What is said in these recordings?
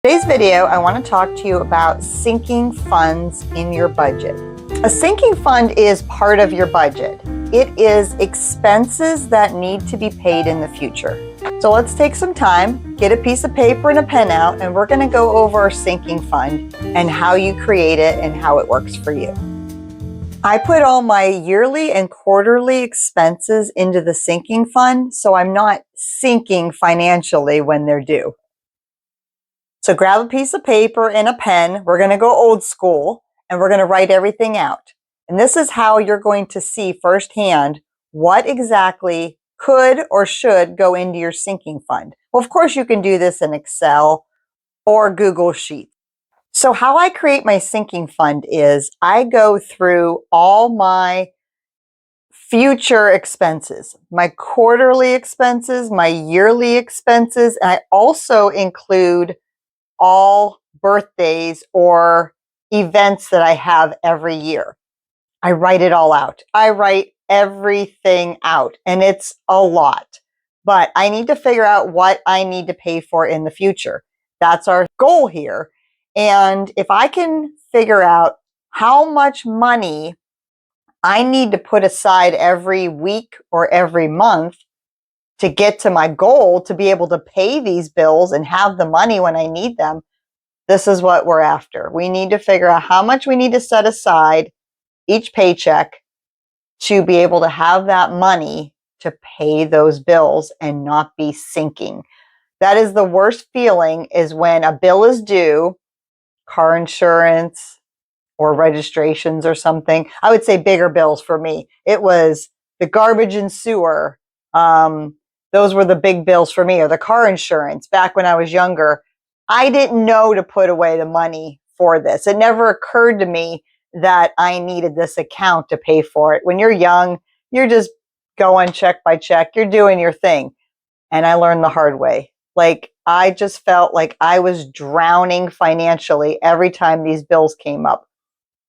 Today's video, I want to talk to you about sinking funds in your budget. A sinking fund is part of your budget. It is expenses that need to be paid in the future. So let's take some time, get a piece of paper and a pen out, and we're going to go over our sinking fund and how you create it and how it works for you. I put all my yearly and quarterly expenses into the sinking fund, so I'm not sinking financially when they're due. So grab a piece of paper and a pen. We're going to go old school and we're going to write everything out. And this is how you're going to see firsthand what exactly could or should go into your sinking fund. Well, of course, you can do this in Excel or Google Sheets. So how I create my sinking fund is I go through all my future expenses, my quarterly expenses, my yearly expenses, and I also include all birthdays or events that I have every year. I write it all out. I write everything out, and it's a lot, but I need to figure out what I need to pay for in the future. That's our goal here. And if I can figure out how much money I need to put aside every week or every month to get to my goal to be able to pay these bills and have the money when I need them, this is what we're after. We need to figure out how much we need to set aside each paycheck to be able to have that money to pay those bills and not be sinking. That is the worst feeling, is when a bill is due, car insurance or registrations or something. I would say bigger bills for me. It was the garbage and sewer. Those were the big bills for me, or the car insurance. Back when I was younger, I didn't know to put away the money for this. It never occurred to me that I needed this account to pay for it. When you're young, you're just going check by check. You're doing your thing. And I learned the hard way. Like, I just felt like I was drowning financially every time these bills came up.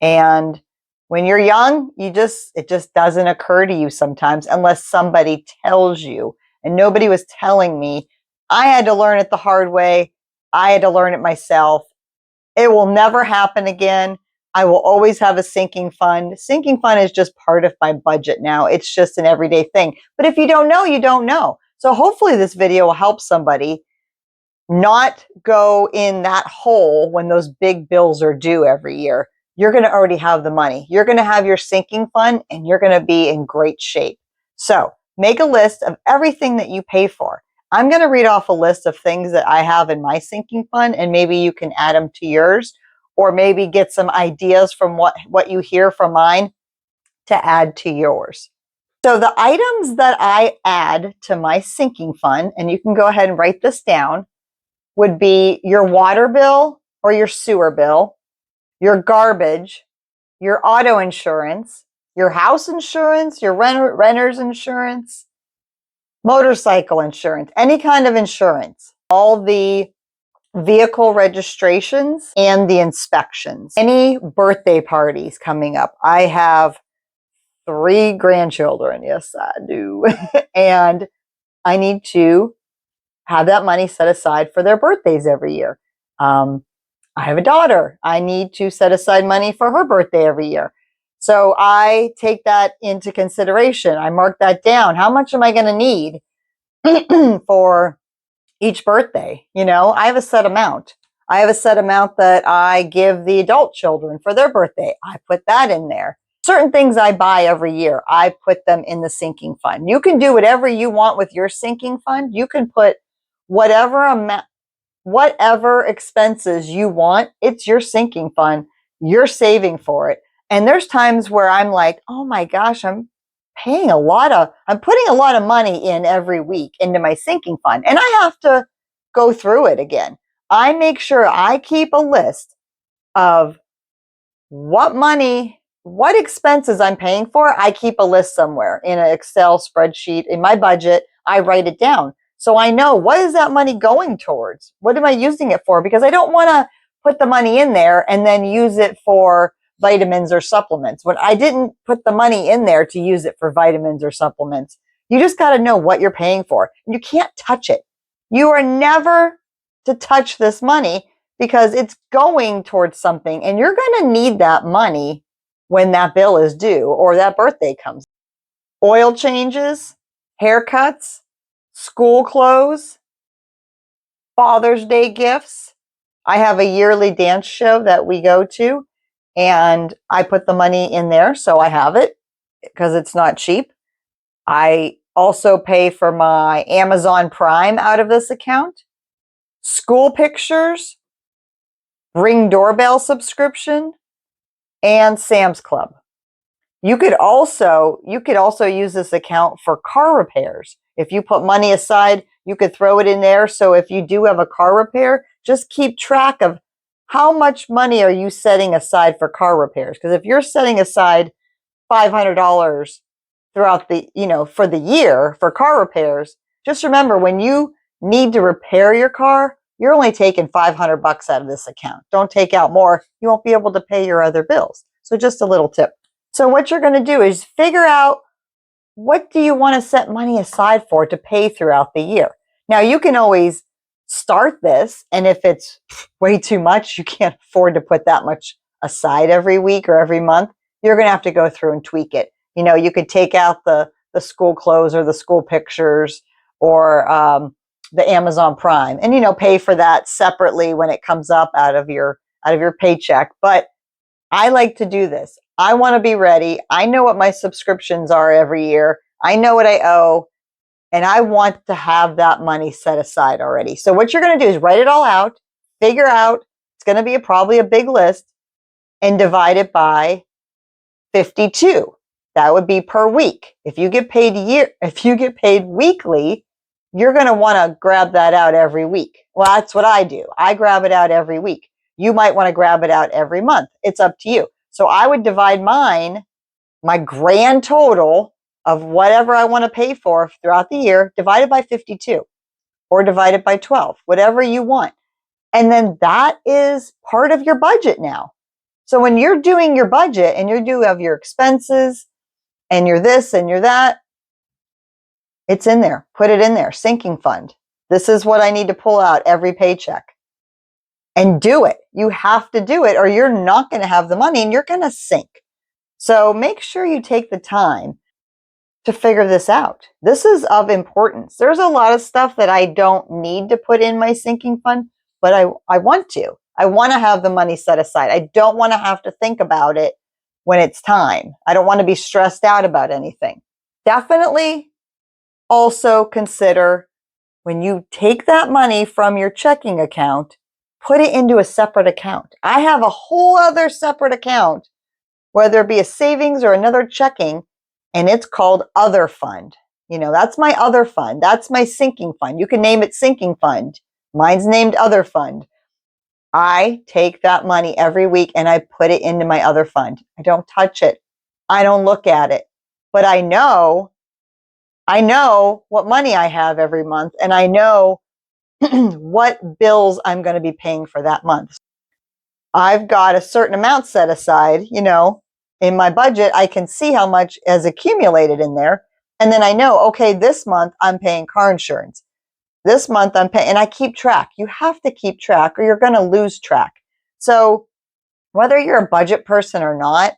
And when you're young, it just doesn't occur to you sometimes unless somebody tells you. And nobody was telling me. I had to learn it the hard way. I had to learn it myself. It will never happen again. I will always have a sinking fund. Sinking fund is just part of my budget now. It's just an everyday thing. But if you don't know, you don't know. So hopefully this video will help somebody not go in that hole when those big bills are due every year. You're going to already have the money. You're going to have your sinking fund and you're going to be in great shape. So make a list of everything that you pay for. I'm going to read off a list of things that I have in my sinking fund, and maybe you can add them to yours, or maybe get some ideas from what you hear from mine to add to yours. So the items that I add to my sinking fund, and you can go ahead and write this down, would be your water bill or your sewer bill, your garbage, your auto insurance, your house insurance, your renter's insurance, motorcycle insurance, any kind of insurance, all the vehicle registrations and the inspections, any birthday parties coming up. I have 3 grandchildren. Yes, I do. And I need to have that money set aside for their birthdays every year. I have a daughter. I need to set aside money for her birthday every year. So I take that into consideration. I mark that down. How much am I going to need for each birthday? You know, I have a set amount. I have a set amount that I give the adult children for their birthday. I put that in there. Certain things I buy every year, I put them in the sinking fund. You can do whatever you want with your sinking fund. You can put whatever amount, whatever expenses you want. It's your sinking fund. You're saving for it. And there's times where I'm like, oh my gosh, I'm putting a lot of money in every week into my sinking fund. And I have to go through it again. I make sure I keep a list of what expenses I'm paying for. I keep a list somewhere in an Excel spreadsheet in my budget. I write it down. So I know, what is that money going towards? What am I using it for? Because I don't want to put the money in there and then use it for vitamins or supplements. When I didn't put the money in there to use it for vitamins or supplements. You just got to know what you're paying for. You can't touch it. You are never to touch this money because it's going towards something and you're going to need that money when that bill is due or that birthday comes. Oil changes, haircuts, school clothes, Father's Day gifts. I have a yearly dance show that we go to, and I put the money in there, so I have it because it's not cheap. I also pay for my Amazon Prime out of this account. School pictures, Ring doorbell subscription, and Sam's Club. You could also use this account for car repairs. If you put money aside, you could throw it in there. So if you do have a car repair, just keep track of how much money are you setting aside for car repairs. Because if you're setting aside $500 throughout the, for the year for car repairs, just remember when you need to repair your car, you're only taking $500 out of this account. Don't take out more. You won't be able to pay your other bills. So just a little tip. So what you're going to do is figure out what do you want to set money aside for to pay throughout the year. Now you can always start this, and if it's way too much, you can't afford to put that much aside every week or every month, you're going to have to go through and tweak it. You could take out the school clothes or the school pictures or the Amazon Prime and pay for that separately when it comes up out of your paycheck. But I like to do this. I want to be ready. I know what my subscriptions are every year. I know what I owe, and I want to have that money set aside already. So what you're going to do is write it all out, figure out, it's going to be probably a big list, and divide it by 52. That would be per week. If you get paid weekly, you're going to want to grab that out every week. Well, that's what I do. I grab it out every week. You might want to grab it out every month. It's up to you. So I would divide my grand total of whatever I want to pay for throughout the year, divided by 52 or divided by 12, whatever you want. And then that is part of your budget now. So when you're doing your budget and you do have your expenses and you're this and you're that, it's in there. Put it in there. Sinking fund. This is what I need to pull out every paycheck. And do it. You have to do it or you're not going to have the money and you're going to sink. So make sure you take the time to figure this out. This is of importance. There's a lot of stuff that I don't need to put in my sinking fund, but I want to. I want to have the money set aside. I don't want to have to think about it when it's time. I don't want to be stressed out about anything. Definitely also consider when you take that money from your checking account, put it into a separate account. I have a whole other separate account, whether it be a savings or another checking, and it's called Other Fund. That's my other fund. That's my sinking fund. You can name it sinking fund. Mine's named Other Fund. I take that money every week and I put it into my other fund. I don't touch it. I don't look at it. But I know what money I have every month, and I know what bills I'm going to be paying for that month. I've got a certain amount set aside, in my budget. I can see how much has accumulated in there. And then I know, okay, this month I'm paying car insurance. This month I'm paying, and I keep track. You have to keep track or you're going to lose track. So whether you're a budget person or not,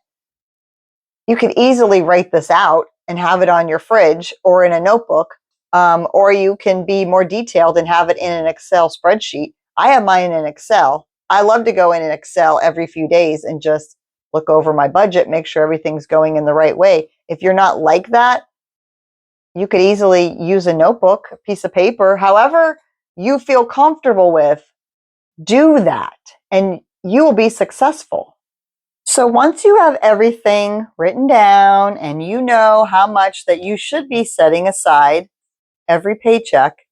you could easily write this out and have it on your fridge or in a notebook. Or you can be more detailed and have it in an Excel spreadsheet. I have mine in Excel. I love to go in an Excel every few days and just look over my budget, make sure everything's going in the right way. If you're not like that, you could easily use a notebook, a piece of paper, however you feel comfortable with, do that and you will be successful. So once you have everything written down and you know how much that you should be setting aside every paycheck,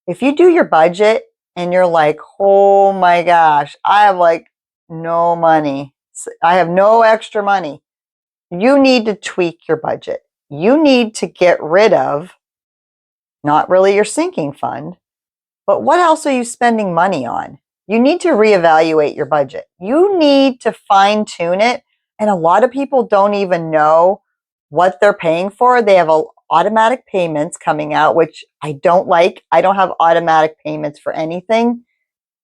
if you do your budget and you're like, oh my gosh, I have no money, I have no extra money, you need to tweak your budget. You need to get rid of not really your sinking fund, but what else are you spending money on? You need to reevaluate your budget. You need to fine tune it. And a lot of people don't even know what they're paying for. They have automatic payments coming out, which I don't like. I don't have automatic payments for anything.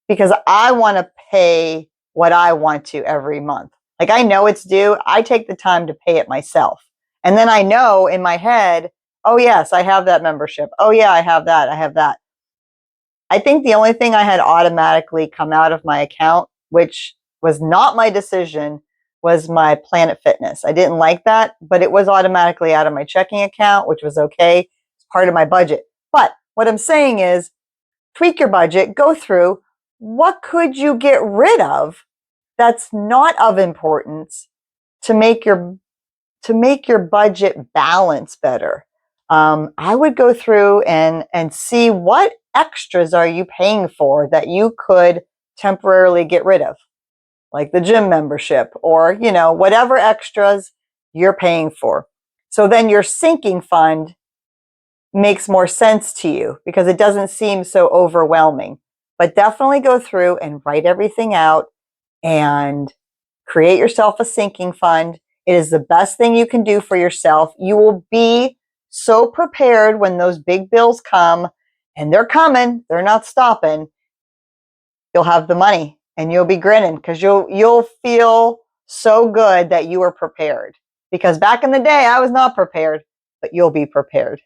because I want to pay what I want to every month. Like I know it's due. I take the time to pay it myself. And then I know in my head, oh yes, I have that membership. Oh yeah, I have that. I have that. I think the only thing I had automatically come out of my account, which was not my decision, was my Planet Fitness. I didn't like that, but it was automatically out of my checking account, which was okay. It's part of my budget. But what I'm saying is tweak your budget, go through what could you get rid of that's not of importance to make your budget balance better. I would go through and see what extras are you paying for that you could temporarily get rid of, like the gym membership or whatever extras you're paying for. So then your sinking fund makes more sense to you because it doesn't seem so overwhelming. But definitely go through and write everything out and create yourself a sinking fund. It is the best thing you can do for yourself. You will be so prepared when those big bills come, and they're coming, they're not stopping. You'll have the money and you'll be grinning because you'll feel so good that you were prepared. Because back in the day, I was not prepared, but you'll be prepared.